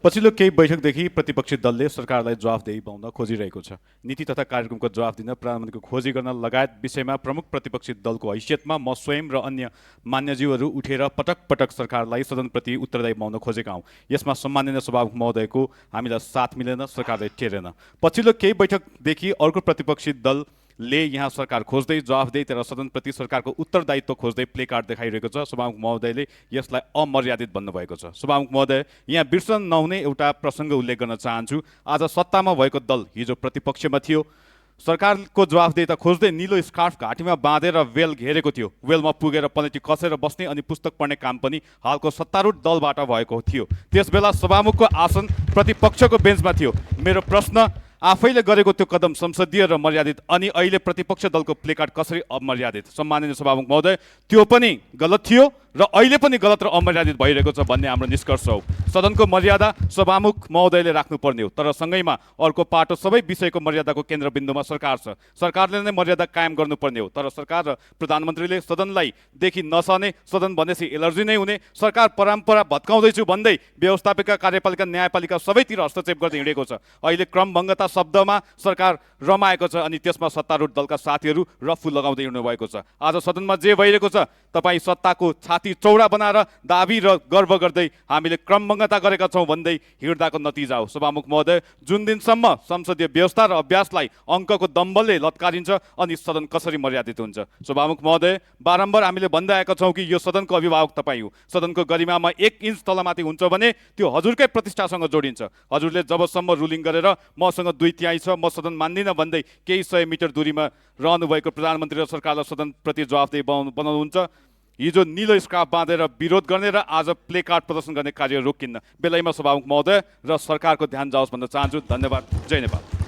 पछिल्लो केही बैठकदेखि प्रतिपक्षी दलले सरकारलाई जवाफदेही पाउन खोजिरहेको छ। नीति तथा कार्यक्रमको जवाफ दिन प्रधानमन्त्रीको खोजी गर्न लगायत विषयमा प्रमुख प्रतिपक्षी दलको हैसियतमा म स्वयं र अन्य मान्यज्यूहरू उठेर पटक पटक सरकारलाई सदनप्रति उत्तरदायी बनाउन खोजेका हौँ। यसमा सम्माननीय सभामुख महोदयको हामीलाई साथ मिलेन, सरकारले टेरेन। पछिल्लो केही बैठकदेखि अर्को प्रतिपक्षी दल ले यहाँ सरकार खोज्दै जवाफदेही तर सदनप्रति सरकारको उत्तरदायित्व खोज्दै प्ले कार्ड देखाइरहेको छ। सभामुख महोदयले यसलाई अमर्यादित भन्नुभएको छ। सभामुख महोदय, यहाँ बिर्सन नहुने एउटा प्रसङ्ग उल्लेख गर्न चाहन्छु। आज सत्तामा भएको दल हिजो प्रतिपक्षमा थियो। सरकारको जवाफदेही खोज्दै निलो स्कार्फ घाँटीमा बाँधेर वेल घेरेको थियो। वेलमा पुगेर पलेटी कसेर बस्ने अनि पुस्तक पढ्ने काम पनि हालको सत्तारूढ दलबाट भएको थियो। त्यसबेला सभामुखको आसन प्रतिपक्षको बेन्चमा थियो। मेरो प्रश्न, आफैले गरेको त्यो कदम संसदीय र मर्यादित अनि अहिले प्रतिपक्ष दलको प्लेकार्ड कसरी अमर्यादित? सम्माननीय सभामुख महोदय, त्यो पनि गलत थियो र अहिले पनि गलत र अमर्यादित भइरहेको छ भन्ने हाम्रो निष्कर्ष हो। सदनको मर्यादा सभामुख महोदयले राख्नुपर्ने हो, तर सँगैमा अर्को पाटो सबै विषयको मर्यादाको केन्द्रबिन्दुमा सरकार छ। सरकारले नै मर्यादा कायम गर्नुपर्ने हो, तर सरकार र प्रधानमन्त्रीले सदनलाई देखि नसहने, सदन भनेपछि एलर्जी नै हुने, सरकार परम्परा भत्काउँदैछु भन्दै व्यवस्थापिका, कार्यपालिका, न्यायपालिका सबैतिर हस्तक्षेप गर्दै हिँडेको छ। अहिले क्रमभङ्गता शब्दमा सरकार रमाएको छ अनि त्यसमा सत्तारूढ दलका साथीहरू रफू लगाउँदै हिँड्नु भएको छ। आज सदनमा जे भइरहेको छ, तपाईँ सत्ताको छाती चौडा बनाएर दाबी र गर्व गर्दै हामीले क्रमभङ्गता गरेका छौँ भन्दै हिँड्दाको नतिजा हो। सभामुख महोदय, जुन दिनसम्म संसदीय व्यवस्था र अभ्यासलाई अङ्कको दम्बलले लत्कारिन्छ अनि सदन कसरी मर्यादित हुन्छ? सभामुख महोदय, बारम्बार हामीले भन्दै आएका छौँ कि यो सदनको अभिभावक तपाईँ हो। सदनको गरिमामा 1 इन्च तलमाथि हुन्छ भने त्यो हजुरकै प्रतिष्ठासँग जोडिन्छ। हजुरले जबसम्म रुलिङ गरेर मसँग 2/3 छ, म सदन मान्दिनँ भन्दै केही 100 मिटर दूरीमा रहनुभएको प्रधानमन्त्री र सरकारलाई सदनप्रति जवाफदेही बनाउनुहुन्छ। हिजो निलो स्कार्फ बाँधेर विरोध गर्ने र आज प्ले कार्ड प्रदर्शन गर्ने कार्य रोकिन्न। बेलैमा सभामुख महोदय र सरकारको ध्यान जाओस् भन्न चाहन्छु। धन्यवाद। जय नेपाल।